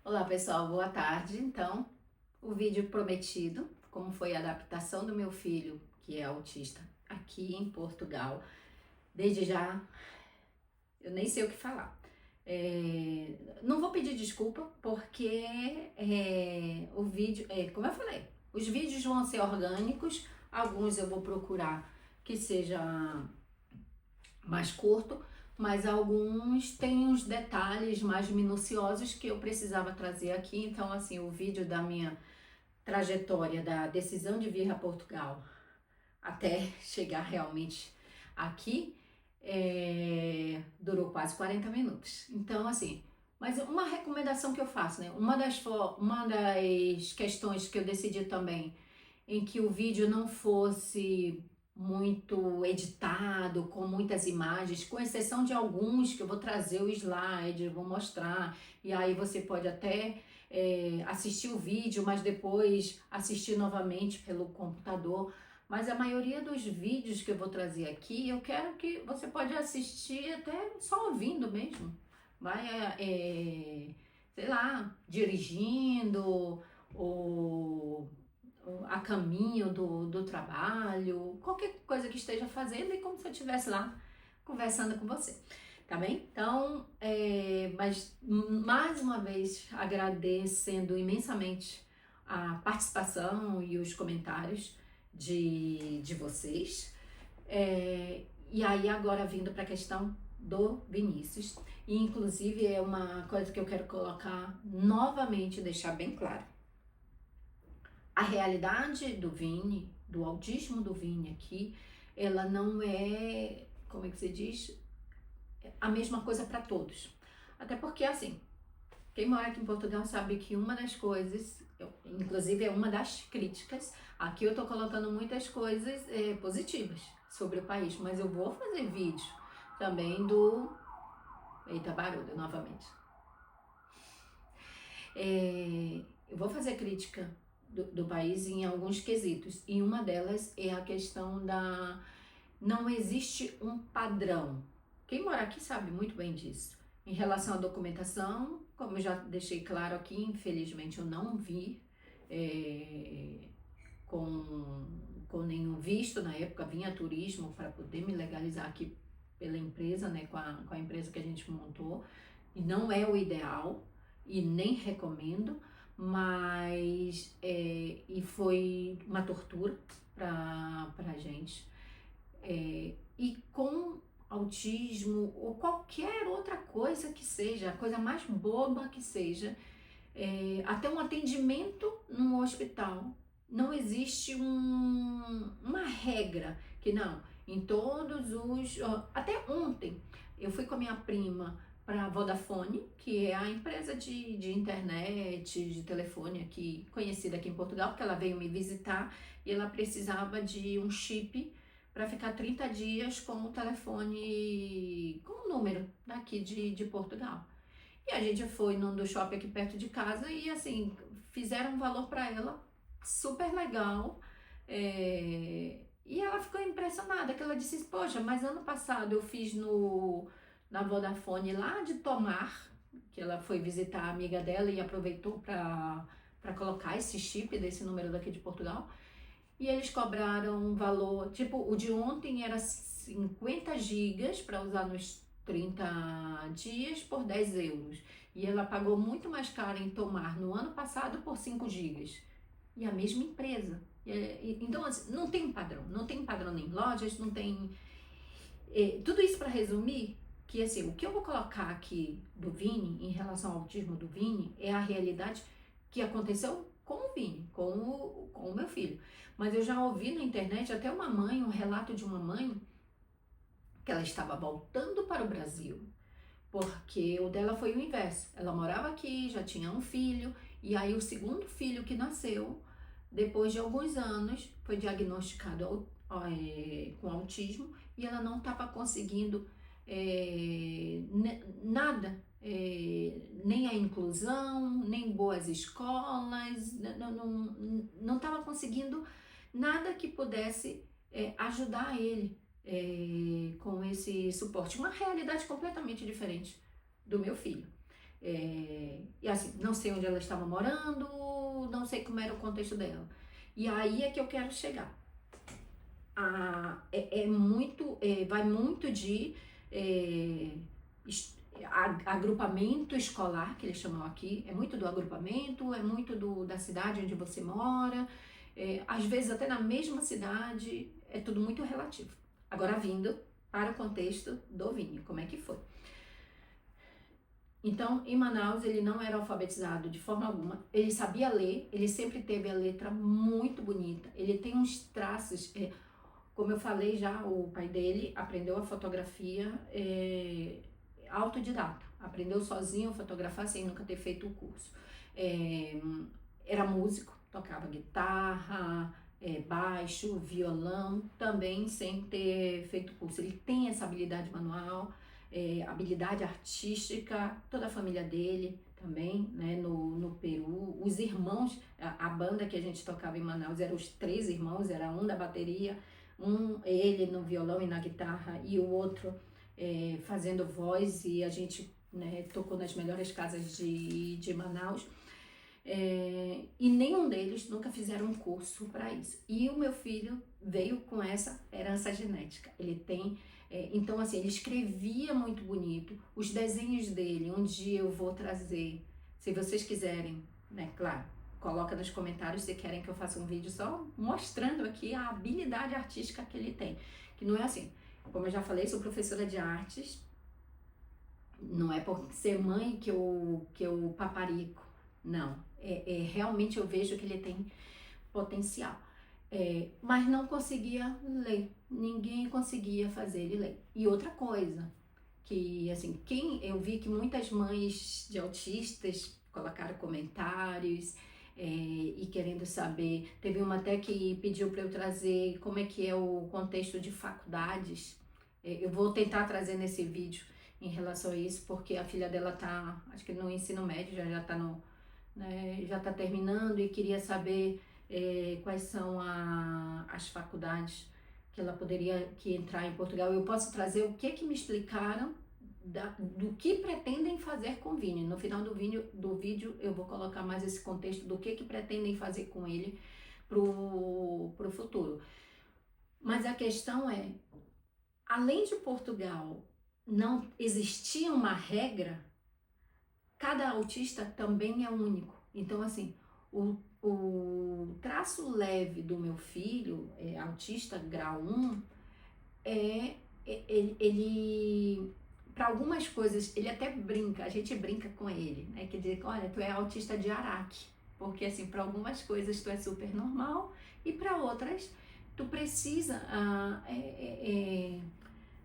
Olá pessoal, boa tarde. Então, o vídeo prometido, como foi a adaptação do meu filho, que é autista, aqui em Portugal. Desde já, eu nem sei o que falar. Não vou pedir desculpa, porque o vídeo, como eu falei, os vídeos vão ser orgânicos, alguns eu vou procurar que seja mais curto, mas alguns têm uns detalhes mais minuciosos que eu precisava trazer aqui. Então, assim, o vídeo da minha trajetória da decisão de vir a Portugal até chegar realmente aqui durou quase 40 minutos. Então, assim, mas uma recomendação que eu faço, né? Uma das questões que eu decidi também em que o vídeo não fosse muito editado, com muitas imagens, com exceção de alguns que eu vou trazer o slide, vou mostrar, e aí você pode até assistir o vídeo, mas depois assistir novamente pelo computador. Mas a maioria dos vídeos que eu vou trazer aqui, eu quero que você pode assistir até só ouvindo mesmo. Vai, sei lá, dirigindo ou a caminho do trabalho, qualquer coisa que esteja fazendo, e como se eu estivesse lá conversando com você, tá bem? Então, mas mais uma vez agradecendo imensamente a participação e os comentários de vocês. E aí agora vindo para a questão do Vinícius, e inclusive é uma coisa que eu quero colocar novamente, deixar bem claro. A realidade do Vini, do autismo do Vini aqui, ela não é, como é que se diz, a mesma coisa para todos. Até porque, assim, quem mora aqui em Portugal sabe que uma das coisas, inclusive é uma das críticas, aqui eu tô colocando muitas coisas positivas sobre o país, mas eu vou fazer vídeo também do... Eita, barulho, novamente. Eu vou fazer crítica do país em alguns quesitos, e uma delas é a questão da... Não existe um padrão. Quem mora aqui sabe muito bem disso. Em relação à documentação, como eu já deixei claro aqui, infelizmente eu não vi com nenhum visto. Na época vinha turismo para poder me legalizar aqui pela empresa, né, com a empresa que a gente montou, e não é o ideal e nem recomendo, mas e foi uma tortura para a gente. E com autismo ou qualquer outra coisa que seja, a coisa mais boba que seja, até um atendimento num hospital, não existe uma regra que não, em todos os... Até ontem eu fui com a minha prima para a Vodafone, que é a empresa de internet, de telefone aqui, conhecida aqui em Portugal, porque ela veio me visitar e ela precisava de um chip para ficar 30 dias com o telefone, com o número daqui de Portugal. E a gente foi num do shopping aqui perto de casa e, assim, fizeram um valor para ela super legal. E ela ficou impressionada, que ela disse, poxa, mas ano passado eu fiz na Vodafone lá de Tomar, que ela foi visitar a amiga dela e aproveitou para colocar esse chip desse número daqui de Portugal. E eles cobraram um valor, tipo, o de ontem era 50 gigas para usar nos 30 dias por 10 euros. E ela pagou muito mais caro em Tomar no ano passado por 5 gigas. E a mesma empresa. Então, assim, não tem padrão. Não tem padrão nem lojas, não tem... tudo isso para resumir que, assim, o que eu vou colocar aqui do Vini, em relação ao autismo do Vini, é a realidade que aconteceu com o Vini, com o meu filho. Mas eu já ouvi na internet até um relato de uma mãe, que ela estava voltando para o Brasil, porque o dela foi o inverso. Ela morava aqui, já tinha um filho, e aí o segundo filho que nasceu, depois de alguns anos, foi diagnosticado com autismo, e ela não estava conseguindo nada, nem a inclusão, nem boas escolas, não estava conseguindo nada que pudesse ajudar ele com esse suporte. Uma realidade completamente diferente do meu filho. E assim, não sei onde ela estava morando, não sei como era o contexto dela. E aí é que eu quero chegar. Vai muito de agrupamento escolar, que eles chamam aqui, é muito do agrupamento, é muito da cidade onde você mora, às vezes até na mesma cidade, é tudo muito relativo. Agora vindo para o contexto do Vini, como é que foi? Então, em Manaus, ele não era alfabetizado de forma alguma, ele sabia ler, ele sempre teve a letra muito bonita, ele tem uns traços, como eu falei já, o pai dele aprendeu a fotografia autodidata, aprendeu sozinho a fotografar sem nunca ter feito o curso. Era músico, tocava guitarra, baixo, violão, também sem ter feito curso. Ele tem essa habilidade manual, habilidade artística, toda a família dele também, né, no Peru. Os irmãos, a banda que a gente tocava em Manaus eram os 3 irmãos, era um da bateria, ele no violão e na guitarra e o outro fazendo voz, e a gente, né, tocou nas melhores casas de Manaus. E nenhum deles nunca fizeram um curso para isso. E o meu filho veio com essa herança genética. Ele tem, então assim, ele escrevia muito bonito. Os desenhos dele, um dia eu vou trazer, se vocês quiserem, né, claro, coloca nos comentários se querem que eu faça um vídeo só mostrando aqui a habilidade artística que ele tem. Que não é assim, como eu já falei, sou professora de artes, não é por ser mãe que eu paparico, não. Realmente eu vejo que ele tem potencial. Mas não conseguia ler, ninguém conseguia fazer ele ler. E outra coisa, que assim, eu vi que muitas mães de autistas colocaram comentários e querendo saber, teve uma até que pediu para eu trazer como é que é o contexto de faculdades. Eu vou tentar trazer nesse vídeo em relação a isso, porque a filha dela tá, acho que no ensino médio, já tá no, né, já tá terminando, e queria saber quais são as faculdades que ela poderia entrar em Portugal. Eu posso trazer o que me explicaram do que pretendem fazer com o Vini. No final do vídeo eu vou colocar mais esse contexto do que pretendem fazer com ele pro futuro. Mas a questão é, além de Portugal não existia uma regra, cada autista também é único. Então assim, o traço leve do meu filho, autista grau 1, ele para algumas coisas, ele até brinca, a gente brinca com ele, né? Quer dizer, olha, tu é autista de Araque, porque assim, para algumas coisas tu é super normal e para outras tu precisa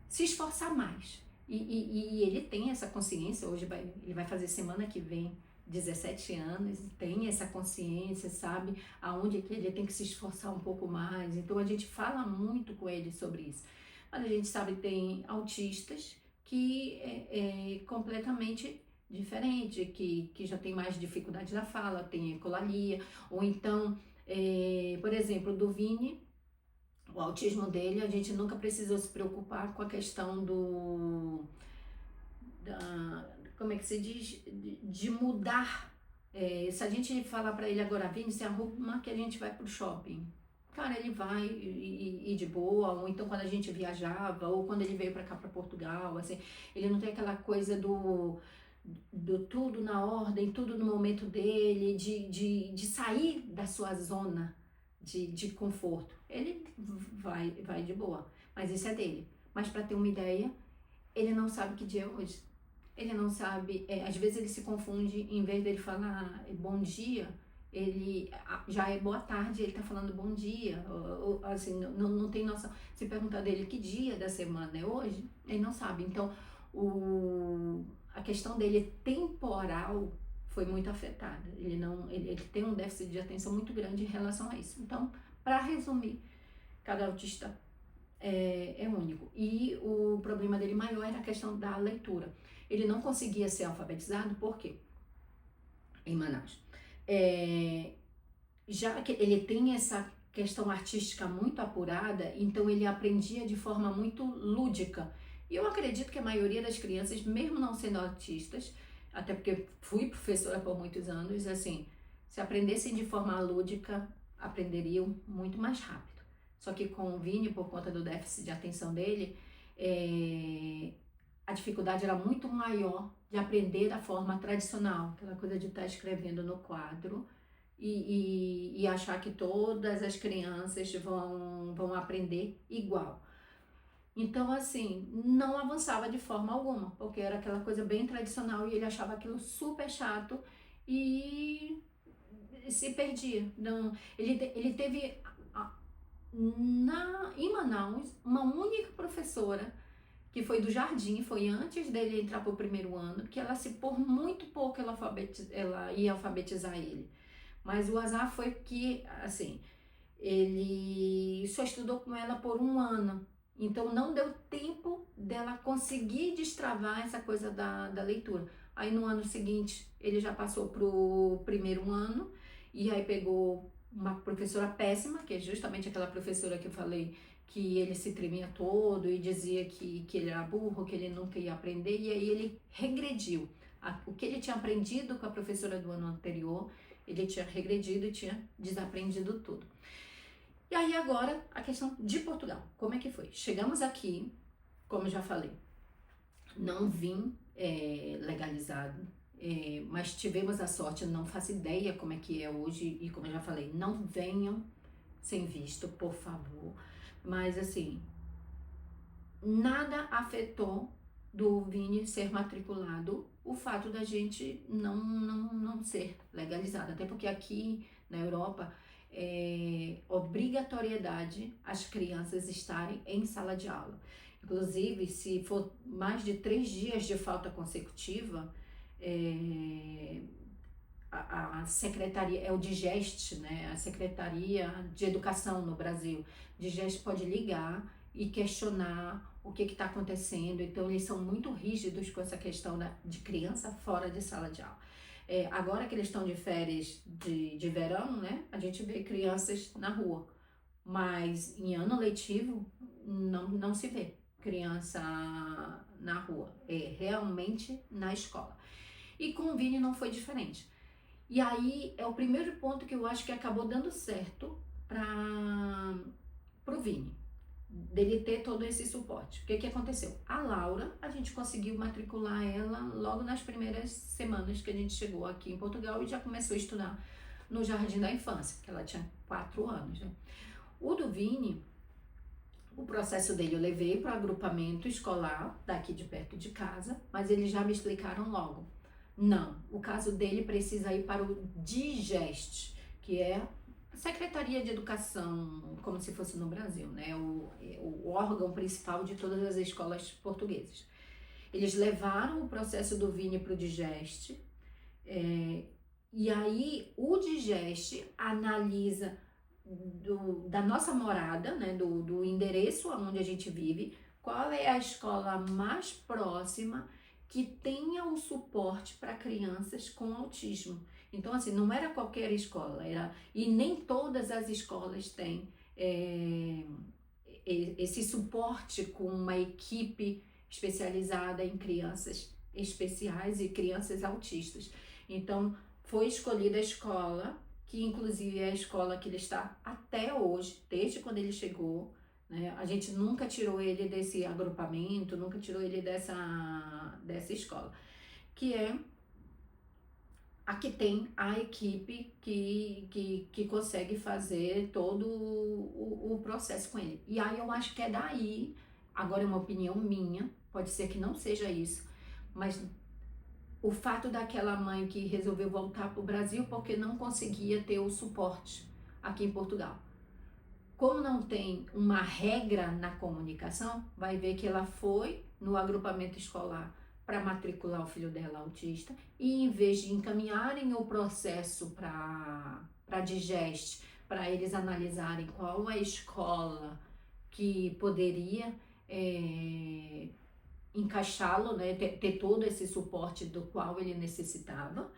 se esforçar mais. E ele tem essa consciência, hoje ele vai fazer semana que vem 17 anos, tem essa consciência, sabe, aonde que ele tem que se esforçar um pouco mais. Então a gente fala muito com ele sobre isso. Mas a gente sabe que tem autistas que é completamente diferente, que já tem mais dificuldade da fala, tem ecolalia, ou então, por exemplo, do Vini, o autismo dele, a gente nunca precisou se preocupar com a questão como é que se diz, de mudar. Se a gente falar para ele agora, Vini, se arruma que a gente vai pro shopping. Cara, ele vai e de boa, ou então quando a gente viajava, ou quando ele veio para cá, para Portugal, assim, ele não tem aquela coisa do tudo na ordem, tudo no momento dele, de sair da sua zona de conforto. Ele vai de boa, mas isso é dele. Mas para ter uma ideia, ele não sabe que dia é hoje. Ele não sabe, às vezes ele se confunde, em vez dele falar bom dia, ele já é boa tarde, ele tá falando bom dia, assim, não tem noção. Se perguntar dele que dia da semana é hoje, ele não sabe. Então, a questão dele temporal foi muito afetada. Ele tem um déficit de atenção muito grande em relação a isso. Então, para resumir, cada autista é único. E o problema dele maior era a questão da leitura. Ele não conseguia ser alfabetizado, por quê? Em Manaus. Já que ele tem essa questão artística muito apurada, então ele aprendia de forma muito lúdica. E eu acredito que a maioria das crianças, mesmo não sendo autistas, até porque fui professora por muitos anos, assim, se aprendessem de forma lúdica, aprenderiam muito mais rápido. Só que com o Vini, por conta do déficit de atenção dele, a dificuldade era muito maior de aprender da forma tradicional, aquela coisa de estar escrevendo no quadro e achar que todas as crianças vão aprender igual. Então, assim, não avançava de forma alguma, porque era aquela coisa bem tradicional e ele achava aquilo super chato e se perdia. Não, ele teve em Manaus uma única professora que foi do jardim, foi antes dele entrar para o primeiro ano, que ela se por muito pouco ela ia alfabetizar ele. Mas o azar foi que, assim, ele só estudou com ela por um ano. Então não deu tempo dela conseguir destravar essa coisa da leitura. Aí no ano seguinte ele já passou pro primeiro ano e aí pegou uma professora péssima, que é justamente aquela professora que eu falei que ele se tremia todo e dizia que ele era burro, que ele nunca ia aprender, e aí ele regrediu. O que ele tinha aprendido com a professora do ano anterior, ele tinha regredido e tinha desaprendido tudo. E aí agora a questão de Portugal, como é que foi? Chegamos aqui, como eu já falei, não vim legalizado, mas tivemos a sorte, não faço ideia como é que é hoje, e como eu já falei, não venham sem visto, por favor. Mas assim, nada afetou do Vini ser matriculado o fato da gente não ser legalizado, até porque aqui na Europa obrigatoriedade as crianças estarem em sala de aula. Inclusive, se for mais de 3 dias de falta consecutiva, a secretaria, é o Digest, né? A Secretaria de Educação no Brasil. Digest pode ligar e questionar o que está acontecendo. Então, eles são muito rígidos com essa questão de criança fora de sala de aula. Agora que eles estão de férias de verão, né? A gente vê crianças na rua. Mas em ano letivo, não se vê criança na rua. É realmente na escola. E com o Vini não foi diferente. E aí é o primeiro ponto que eu acho que acabou dando certo para o Vini, dele ter todo esse suporte. O que aconteceu? A Laura, a gente conseguiu matricular ela logo nas primeiras semanas que a gente chegou aqui em Portugal e já começou a estudar no Jardim da Infância, que ela tinha 4 anos, né? O do Vini, o processo dele eu levei para o agrupamento escolar daqui de perto de casa, mas eles já me explicaram logo. Não, o caso dele precisa ir para o Digest, que é a Secretaria de Educação, como se fosse no Brasil, né? O órgão principal de todas as escolas portuguesas. Eles levaram o processo do Vini para o Digest, e aí o Digest analisa da nossa morada, né? Do endereço onde a gente vive, qual é a escola mais próxima que tenha o suporte para crianças com autismo. Então, assim, não era qualquer escola, e nem todas as escolas têm esse suporte com uma equipe especializada em crianças especiais e crianças autistas. Então, foi escolhida a escola, que inclusive é a escola que ele está até hoje, desde quando ele chegou, né? A gente nunca tirou ele desse agrupamento, nunca tirou ele dessa escola, que é a que tem a equipe que consegue fazer todo o processo com ele. E aí eu acho que é daí, agora é uma opinião minha, pode ser que não seja isso, mas o fato daquela mãe que resolveu voltar para o Brasil porque não conseguia ter o suporte aqui em Portugal. Como não tem uma regra na comunicação, vai ver que ela foi no agrupamento escolar para matricular o filho dela autista e em vez de encaminharem o processo para Digest, para eles analisarem qual a escola que poderia encaixá-lo, né, ter todo esse suporte do qual ele necessitava,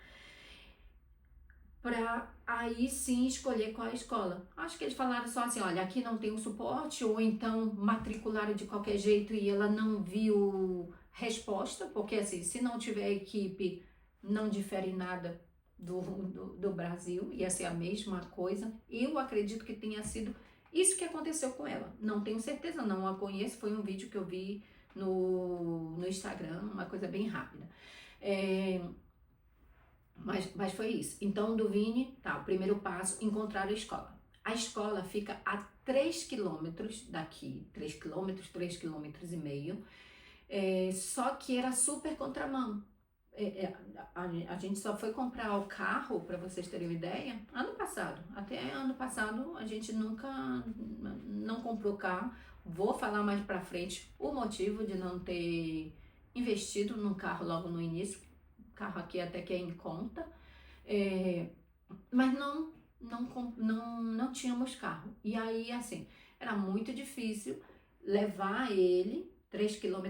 para aí sim escolher qual é a escola. Acho que eles falaram só assim, olha, aqui não tem o suporte, ou então matricularam de qualquer jeito e ela não viu resposta, porque assim, se não tiver equipe, não difere nada do Brasil, ia ser a mesma coisa. Eu acredito que tenha sido isso que aconteceu com ela. Não tenho certeza, não a conheço, foi um vídeo que eu vi no Instagram, uma coisa bem rápida. Mas foi isso. Então, do Vini, tá, o primeiro passo, encontrar a escola. A escola fica a 3 quilômetros daqui, 3 quilômetros, 3 quilômetros e meio, só que era super contramão. A gente só foi comprar o carro, para vocês terem uma ideia, ano passado. Até ano passado a gente nunca não comprou carro. Vou falar mais pra frente o motivo de não ter investido num carro logo no início. O carro aqui até que é em conta, mas não tínhamos carro. E aí, assim, era muito difícil levar ele 3,5 km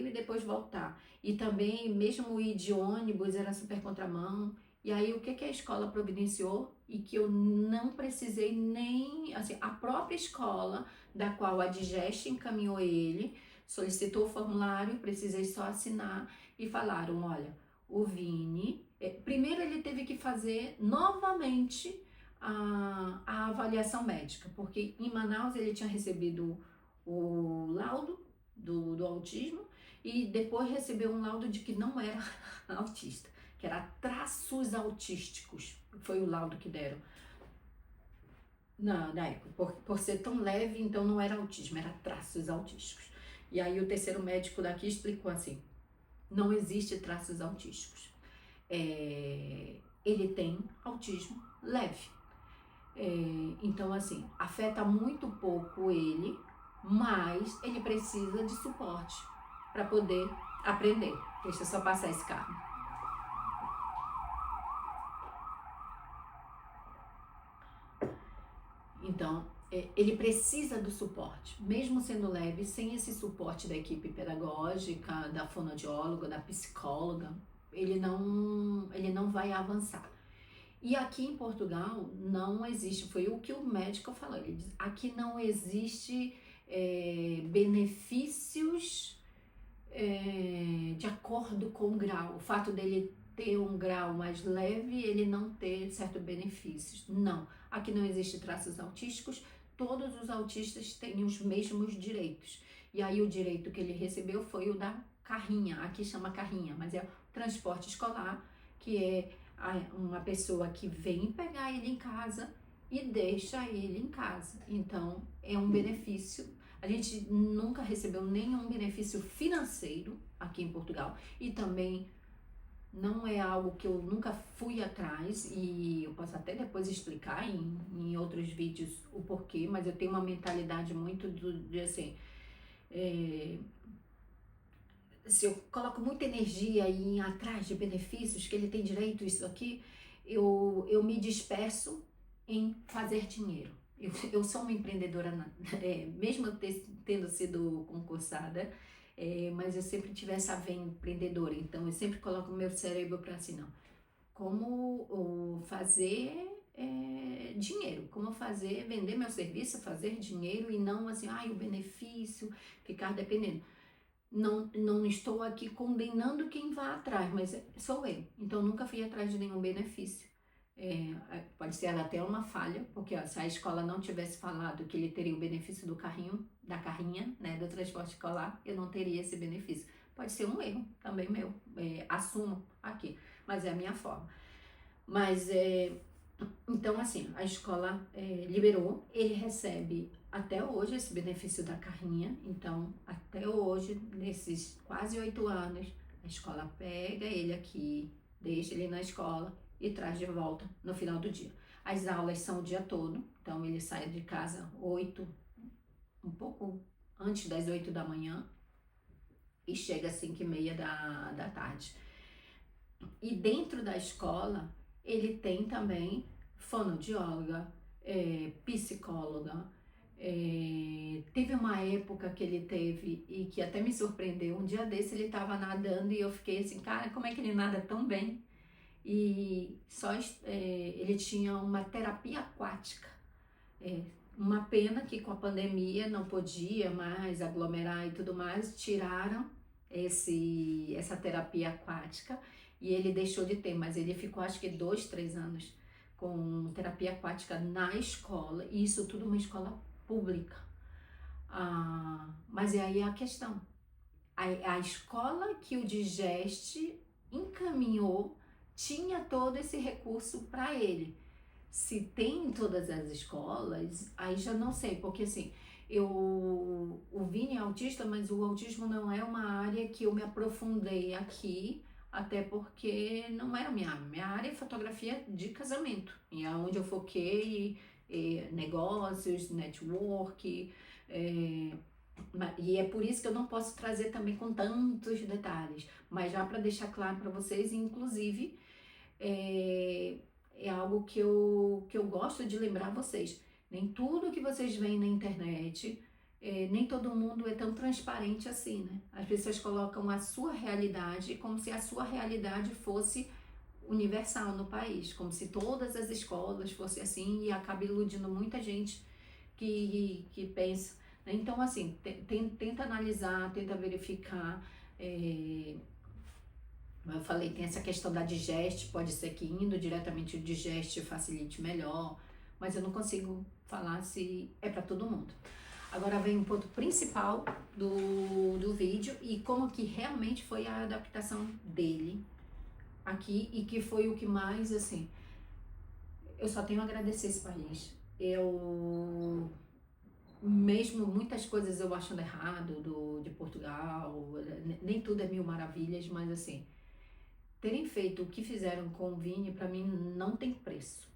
e depois voltar. E também, mesmo ir de ônibus, era super contramão. E aí, o que a escola providenciou e que eu não precisei nem, assim, a própria escola da qual a Digest encaminhou ele, solicitou o formulário, precisei só assinar e falaram, olha, o Vini, primeiro ele teve que fazer novamente a avaliação médica, porque em Manaus ele tinha recebido o laudo do autismo e depois recebeu um laudo de que não era autista, que era traços autísticos, foi o laudo que deram na época, por ser tão leve, então não era autismo, era traços autísticos. E aí o terceiro médico daqui explicou assim, não existe traços autísticos. Ele tem autismo leve. Então, assim, afeta muito pouco ele, mas ele precisa de suporte para poder aprender. Deixa eu só passar esse carro. Então, ele precisa do suporte, mesmo sendo leve, sem esse suporte da equipe pedagógica, da fonoaudióloga, da psicóloga, ele não vai avançar. E aqui em Portugal não existe, foi o que o médico falou, ele diz, aqui não existe benefícios de acordo com o grau. O fato dele ter um grau mais leve, ele não ter certos benefícios. Não, aqui não existe traços autísticos, todos os autistas têm os mesmos direitos. E aí o direito que ele recebeu foi o da carrinha, aqui chama carrinha, mas é o transporte escolar, que é uma pessoa que vem pegar ele em casa e deixa ele em casa. Então, é um benefício. A gente nunca recebeu nenhum benefício financeiro aqui em Portugal e também não é algo que eu nunca fui atrás e eu posso até depois explicar em outros vídeos o porquê, mas eu tenho uma mentalidade muito de assim, se eu coloco muita energia em ir atrás de benefícios, que ele tem direito, isso aqui, eu me disperso em fazer dinheiro. Eu sou uma empreendedora, mesmo tendo sido concursada, mas eu sempre tive essa veia empreendedora, então eu sempre coloco o meu cérebro para assim, não, como fazer dinheiro, como vender meu serviço, fazer dinheiro e não assim, o benefício, ficar dependendo. Não estou aqui condenando quem vá atrás, mas sou eu. Então, nunca fui atrás de nenhum benefício. Pode ser até uma falha, porque se a escola não tivesse falado que ele teria o benefício do carrinho, da carrinha, né, do transporte escolar, eu não teria esse benefício. Pode ser um erro também meu, assumo aqui, mas é a minha forma. Mas, então assim, a escola liberou, ele recebe até hoje esse benefício da carrinha, então até hoje, nesses quase 8 anos, a escola pega ele aqui, deixa ele na escola e traz de volta no final do dia. As aulas são o dia todo, então ele sai de casa 8, um pouco antes das 8 da manhã e chega às 5h30 da tarde. E dentro da escola, ele tem também fonoaudióloga, psicóloga. Teve uma época que ele teve e que até me surpreendeu. Um dia desse ele estava nadando e eu fiquei assim, cara, como é que ele nada tão bem? E ele tinha uma terapia aquática. Uma pena que com a pandemia não podia mais aglomerar e tudo mais, tiraram essa terapia aquática e ele deixou de ter, mas ele ficou acho que 2, 3 anos com terapia aquática na escola, e isso tudo uma escola pública. Mas e aí a questão, a escola que o Digeste encaminhou tinha todo esse recurso para ele. Se tem em todas as escolas, aí já não sei, porque assim, o Vini é autista, mas o autismo não é uma área que eu me aprofundei aqui, até porque não era minha área. Minha área é fotografia de casamento, e é onde eu foquei negócios, network, e é por isso que eu não posso trazer também com tantos detalhes, mas já para deixar claro para vocês, inclusive, é algo que eu gosto de lembrar vocês. Nem tudo que vocês veem na internet, nem todo mundo é tão transparente assim, né? As pessoas colocam a sua realidade como se a sua realidade fosse universal no país, como se todas as escolas fossem assim, e acaba iludindo muita gente que pensa. Né? Então, assim, tenta analisar, tenta verificar. Como eu falei, tem essa questão da digeste, pode ser que indo diretamente o digeste facilite melhor, mas eu não consigo falar se é para todo mundo. Agora vem um ponto principal do vídeo e como que realmente foi a adaptação dele aqui, e que foi o que mais, assim, eu só tenho a agradecer esse país. Mesmo muitas coisas eu achando errado de Portugal, nem tudo é mil maravilhas, mas assim, terem feito o que fizeram com o Vini, para mim, não tem preço.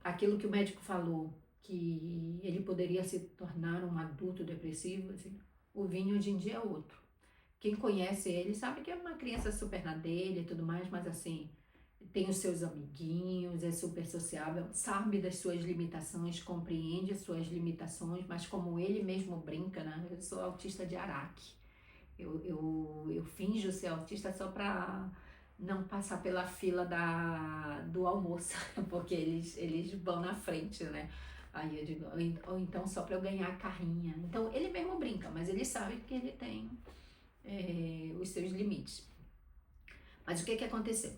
Aquilo que o médico falou, que ele poderia se tornar um adulto depressivo, assim, o Vini hoje em dia é outro. Quem conhece ele sabe que é uma criança super na dele e tudo mais, mas assim, tem os seus amiguinhos, é super sociável, sabe das suas limitações, compreende as suas limitações, mas como ele mesmo brinca, né? Eu sou autista de Araque. Eu finjo ser autista só para não passar pela fila do almoço, porque eles vão na frente, né? Aí eu digo, ou então só para eu ganhar carrinha. Então ele mesmo brinca, mas ele sabe que ele tem os seus limites. Mas o que aconteceu?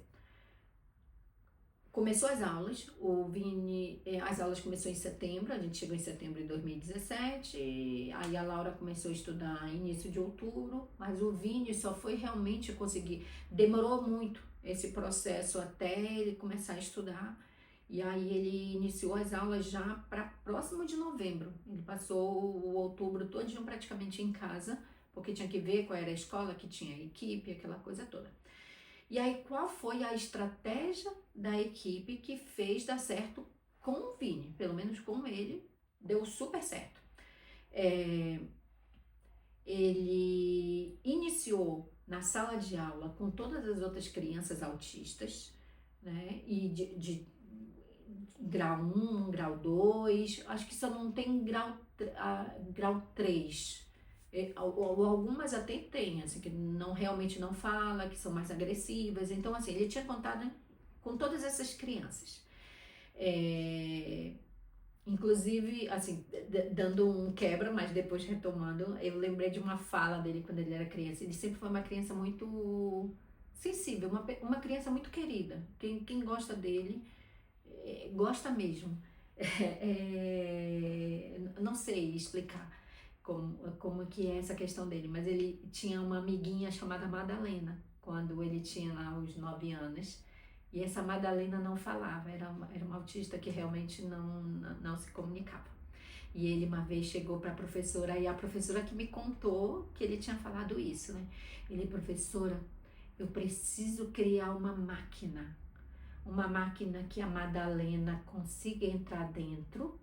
Começou as aulas, o Vini, as aulas começou em setembro, a gente chegou em setembro de 2017, aí a Laura começou a estudar início de outubro, mas o Vini só foi realmente conseguir, demorou muito esse processo até ele começar a estudar, e aí ele iniciou as aulas já para próximo de novembro, ele passou o outubro todinho praticamente em casa, porque tinha que ver qual era a escola que tinha a equipe, aquela coisa toda. E aí, qual foi a estratégia da equipe que fez dar certo com o Vini? Pelo menos com ele, deu super certo. Ele iniciou na sala de aula com todas as outras crianças autistas, né? E de grau 1, grau 2, acho que só não tem grau 3. Algumas até tem, assim, que realmente não fala, que são mais agressivas. Então, assim, ele tinha contado, né, com todas essas crianças. Inclusive, assim, dando um quebra, mas depois retomando, eu lembrei de uma fala dele quando ele era criança. Ele sempre foi uma criança muito sensível, uma criança muito querida. Quem gosta dele, gosta mesmo. Não sei explicar como que é essa questão dele, mas ele tinha uma amiguinha chamada Madalena, quando ele tinha lá os 9 anos, e essa Madalena não falava, era uma autista que realmente não se comunicava. E ele uma vez chegou para a professora, e a professora que me contou que ele tinha falado isso, né? Ele, professora, eu preciso criar uma máquina que a Madalena consiga entrar dentro,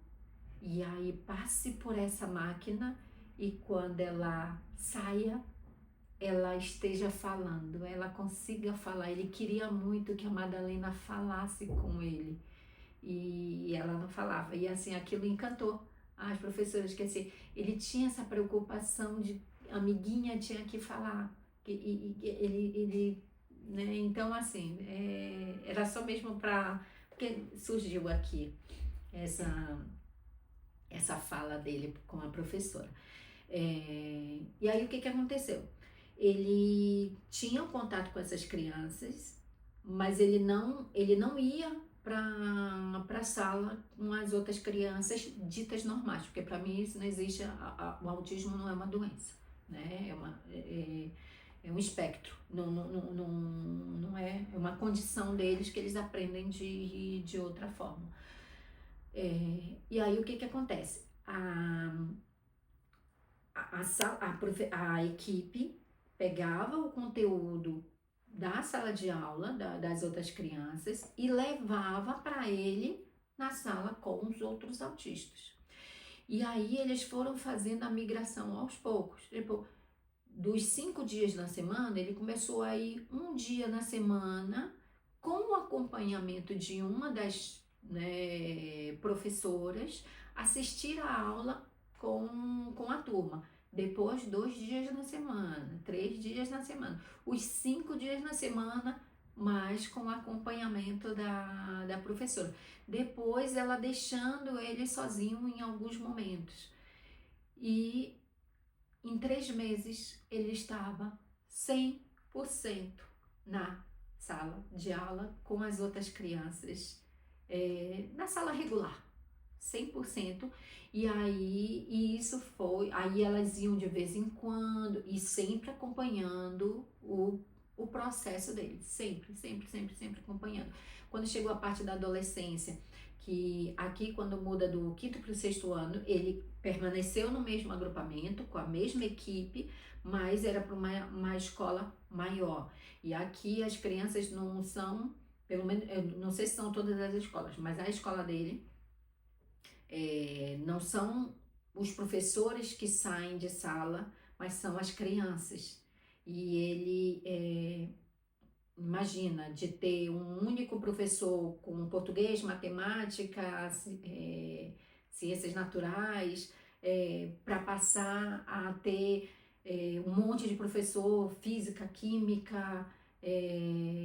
e aí passe por essa máquina, e quando ela saia, ela esteja falando, ela consiga falar. Ele queria muito que a Madalena falasse com ele, e ela não falava, e assim, aquilo encantou as professoras, que assim, ele tinha essa preocupação de a amiguinha tinha que falar, ele né? Então, assim, era só mesmo porque surgiu aqui essa fala dele com a professora. E aí, o que aconteceu? ele tinha um contato com essas crianças, mas ele não ia para a sala com as outras crianças ditas normais, porque para mim isso não existe, o autismo não é uma doença, né? É um espectro, não é uma condição deles que eles aprendem de outra forma. E aí o que acontece? A equipe pegava o conteúdo da sala de aula, das outras crianças, e levava para ele na sala com os outros autistas. E aí eles foram fazendo a migração aos poucos. Tipo, dos 5 dias na semana, ele começou a ir um dia na semana com o acompanhamento de uma das, né, professoras, assistir a aula com a turma. Depois, 2 dias na semana, 3 dias na semana, os 5 dias na semana, mas com o acompanhamento da professora. Depois, ela deixando ele sozinho em alguns momentos. E em 3 meses, ele estava 100% na sala de aula com as outras crianças, na sala regular, 100%. E isso foi, aí elas iam de vez em quando e sempre acompanhando o processo dele, sempre acompanhando. Quando chegou a parte da adolescência, que aqui quando muda do 5º para o 6º ano, ele permaneceu no mesmo agrupamento, com a mesma equipe, mas era para uma escola maior. E aqui as crianças não são, pelo menos, eu não sei se são todas as escolas, mas a escola dele, não são os professores que saem de sala, mas são as crianças. E ele, imagina, de ter um único professor com português, matemática, ciências naturais, para passar a ter um monte de professor, física, química,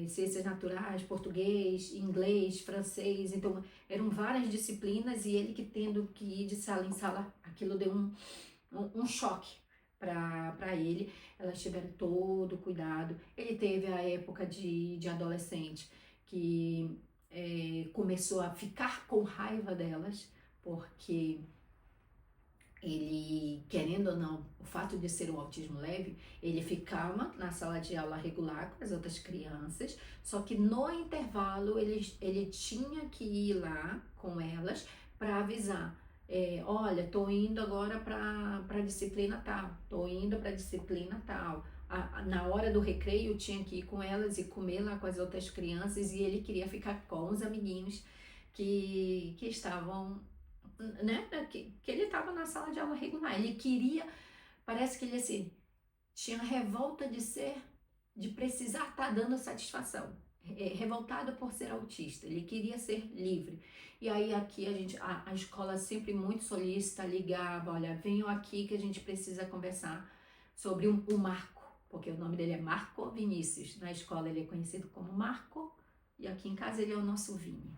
ciências naturais, português, inglês, francês. Então eram várias disciplinas e ele que tendo que ir de sala em sala, aquilo deu um choque para ele. Elas tiveram todo o cuidado. Ele teve a época de adolescente que começou a ficar com raiva delas, porque ele, querendo ou não, o fato de ser um autismo leve, ele ficava na sala de aula regular com as outras crianças, só que no intervalo ele tinha que ir lá com elas para avisar. Olha, tô indo agora para a disciplina tal, tô indo para a disciplina tal. Na hora do recreio tinha que ir com elas e comer lá com as outras crianças, e ele queria ficar com os amiguinhos que estavam, né, que ele estava na sala de aula regular. Ele queria, parece que ele assim, tinha revolta de precisar estar dando satisfação, revoltado por ser autista, ele queria ser livre. E aí aqui a escola sempre muito solícita, ligava, olha, venham aqui que a gente precisa conversar sobre o Marco, porque o nome dele é Marco Vinícius, na escola ele é conhecido como Marco, e aqui em casa ele é o nosso Vini.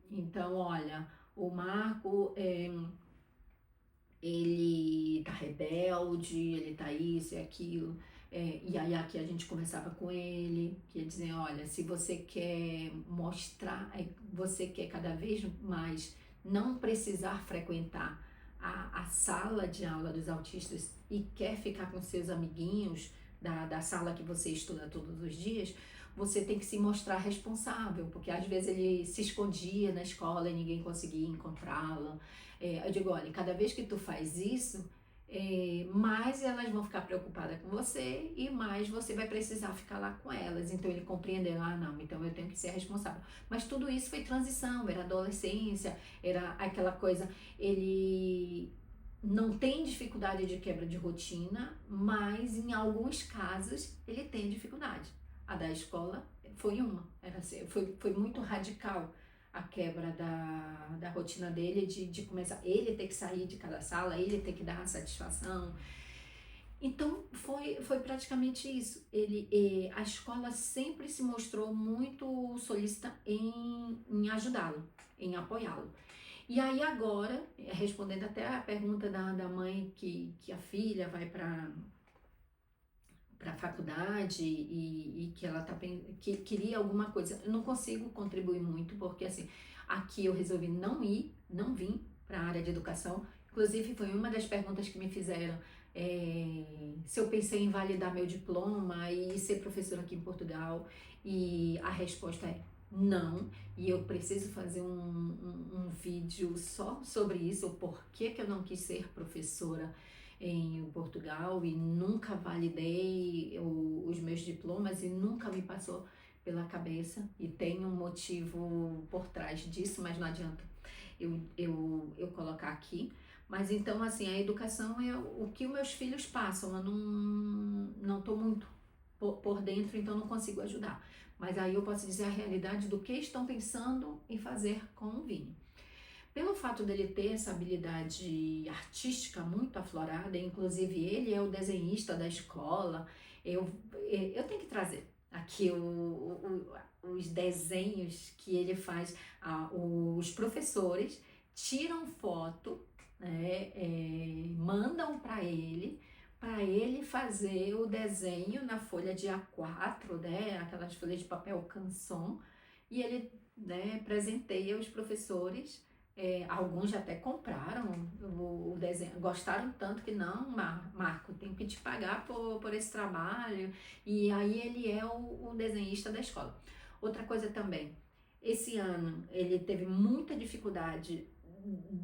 Então, olha, o Marco, ele tá rebelde, ele tá isso e aquilo. E aí aqui a gente conversava com ele, que ia dizer, olha, se você quer mostrar, você quer cada vez mais não precisar frequentar a sala de aula dos autistas e quer ficar com seus amiguinhos da sala que você estuda todos os dias, você tem que se mostrar responsável, porque às vezes ele se escondia na escola e ninguém conseguia encontrá-lo. Eu digo, olha, cada vez que tu faz isso, mais elas vão ficar preocupadas com você e mais você vai precisar ficar lá com elas. Então ele compreendeu, não, então eu tenho que ser responsável. Mas tudo isso foi transição, era adolescência, era aquela coisa, ele não tem dificuldade de quebra de rotina, mas em alguns casos ele tem dificuldade. A da escola foi era assim, foi muito radical a quebra da rotina dele, de começar, ele ter que sair de cada sala, ele ter que dar a satisfação. Então foi praticamente isso. A escola sempre se mostrou muito solícita em ajudá-lo, em apoiá-lo. E aí agora, respondendo até a pergunta da mãe que a filha vai para para a faculdade e que ela que queria alguma coisa. Eu não consigo contribuir muito, porque assim, aqui eu resolvi não vim para a área de educação. Inclusive, foi uma das perguntas que me fizeram, se eu pensei em validar meu diploma e ser professora aqui em Portugal, e a resposta é não, e eu preciso fazer um vídeo só sobre isso, o porquê que eu não quis ser professora em Portugal e nunca validei os meus diplomas e nunca me passou pela cabeça, e tem um motivo por trás disso, mas não adianta eu colocar aqui. Mas então, assim, a educação é o que os meus filhos passam, eu não tô muito por dentro, então não consigo ajudar. Mas aí eu posso dizer a realidade do que estão pensando em fazer com o Vini. Pelo fato dele ter essa habilidade artística muito aflorada, inclusive ele é o desenhista da escola, eu tenho que trazer aqui os desenhos que ele faz. Os professores tiram foto, né, mandam para ele fazer o desenho na folha de A4, né, aquelas folhas de papel canson, e ele, né, presenteia os professores. Alguns já até compraram o desenho, gostaram tanto que não, Marco, tenho que te pagar por esse trabalho. E aí ele é o desenhista da escola. Outra coisa também, esse ano ele teve muita dificuldade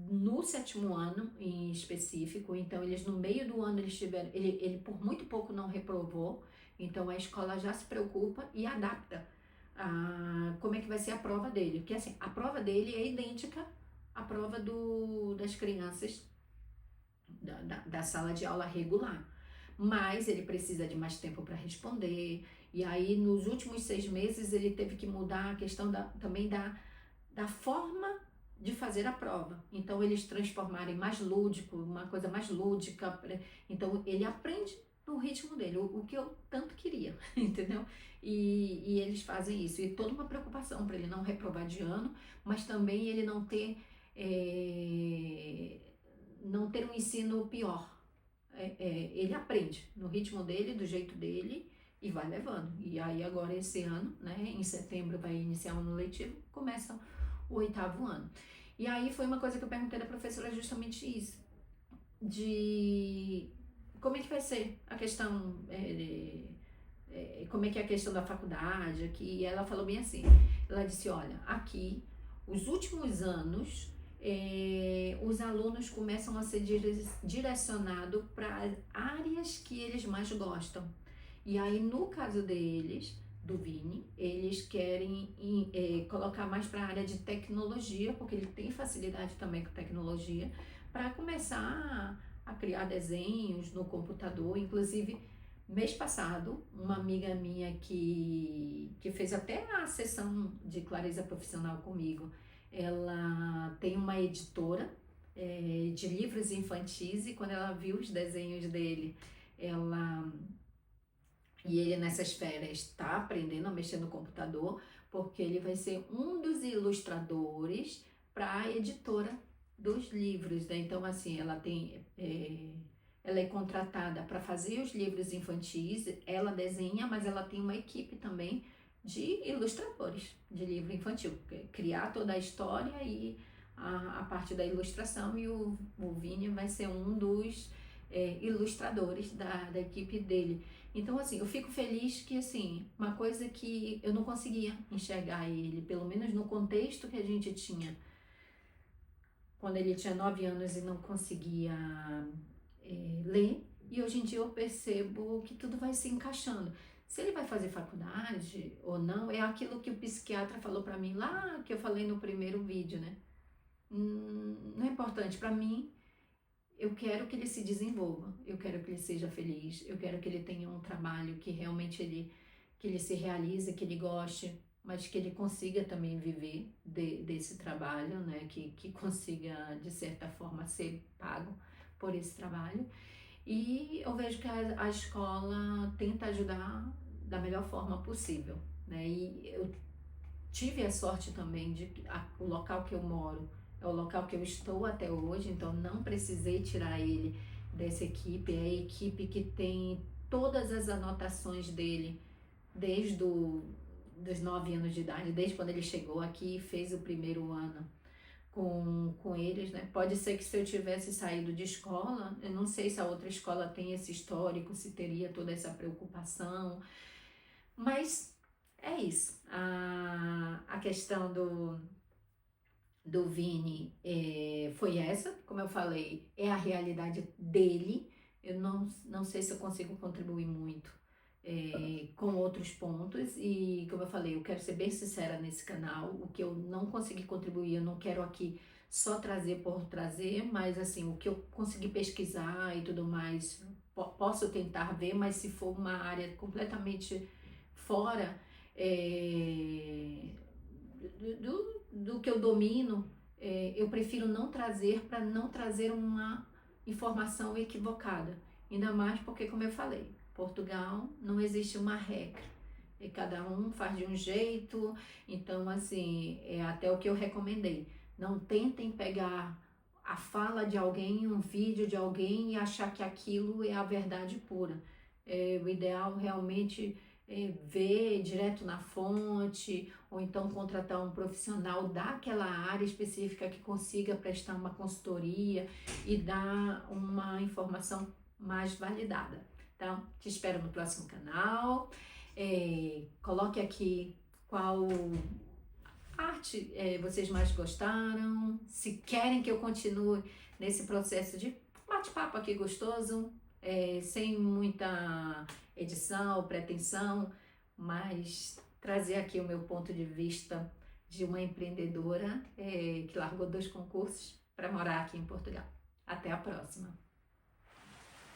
no 7º ano em específico, então eles no meio do ano eles tiveram, ele por muito pouco não reprovou, então a escola já se preocupa e adapta como é que vai ser a prova dele, porque assim, a prova dele é idêntica à prova das crianças da sala de aula regular, mas ele precisa de mais tempo para responder, e aí nos últimos 6 meses ele teve que mudar a questão também da forma de fazer a prova, então eles transformaram em mais lúdico, uma coisa mais lúdica, então ele aprende no ritmo dele, o que eu tanto queria, entendeu? E eles fazem isso, e toda uma preocupação para ele não reprovar de ano, mas também ele não ter um ensino pior. Ele aprende no ritmo dele, do jeito dele, e vai levando. E aí agora esse ano, né, em setembro vai iniciar o ano letivo, começa o 8º ano. E aí foi uma coisa que eu perguntei da professora, justamente isso, de como é que vai ser a questão, como é que é a questão da faculdade aqui. E ela falou bem assim, ela disse, olha, aqui, os últimos anos, os alunos começam a ser direcionados para áreas que eles mais gostam. E aí, no caso deles, do Vini, eles querem colocar mais para a área de tecnologia, porque ele tem facilidade também com tecnologia, para começar a criar desenhos no computador. Inclusive, mês passado, uma amiga minha que fez até a sessão de clareza profissional comigo, ela tem uma editora de livros infantis, e quando ela viu os desenhos dele, e ele nessas férias está aprendendo a mexer no computador, porque ele vai ser um dos ilustradores para a editora dos livros, né? Então assim, ela é contratada para fazer os livros infantis, ela desenha, mas ela tem uma equipe também de ilustradores de livro infantil, criar toda a história e a parte da ilustração, e o Vini vai ser um dos ilustradores da equipe dele. Então assim, eu fico feliz que assim, uma coisa que eu não conseguia enxergar ele, pelo menos no contexto que a gente tinha, quando ele tinha 9 anos e não conseguia ler, e hoje em dia eu percebo que tudo vai se encaixando. Se ele vai fazer faculdade ou não, é aquilo que o psiquiatra falou para mim lá, que eu falei no primeiro vídeo, né? Não é importante para mim. Eu quero que ele se desenvolva, eu quero que ele seja feliz, eu quero que ele tenha um trabalho que realmente que ele se realize, que ele goste, mas que ele consiga também viver desse trabalho, né? Que consiga, de certa forma, ser pago por esse trabalho. E eu vejo que a escola tenta ajudar da melhor forma possível, né? E eu tive a sorte também de que o local que eu moro é o local que eu estou até hoje, então não precisei tirar ele dessa equipe. É a equipe que tem todas as anotações dele, desde dos 9 anos de idade, desde quando ele chegou aqui e fez o primeiro ano com eles, né? Pode ser que se eu tivesse saído de escola, eu não sei se a outra escola tem esse histórico, se teria toda essa preocupação, mas é isso. A questão do Vini foi essa, como eu falei, é a realidade dele. Eu não sei se eu consigo contribuir muito com outros pontos, e como eu falei, eu quero ser bem sincera nesse canal. O que eu não consegui contribuir, eu não quero aqui só trazer por trazer, mas assim, o que eu consegui pesquisar e tudo mais, posso tentar ver, mas se for uma área completamente fora do que eu domino, eu prefiro não trazer, para não trazer uma informação equivocada. Ainda mais porque, como eu falei, Portugal não existe uma regra. E cada um faz de um jeito. Então, assim, é até o que eu recomendei. Não tentem pegar a fala de alguém, um vídeo de alguém e achar que aquilo é a verdade pura. O ideal realmente é ver direto na fonte, ou então contratar um profissional daquela área específica que consiga prestar uma consultoria e dar uma informação mais validada. Então, te espero no próximo canal. Coloque aqui qual arte vocês mais gostaram, se querem que eu continue nesse processo de bate-papo aqui gostoso, sem muita edição, pretensão, mas trazer aqui o meu ponto de vista de uma empreendedora que largou 2 concursos para morar aqui em Portugal. Até a próxima!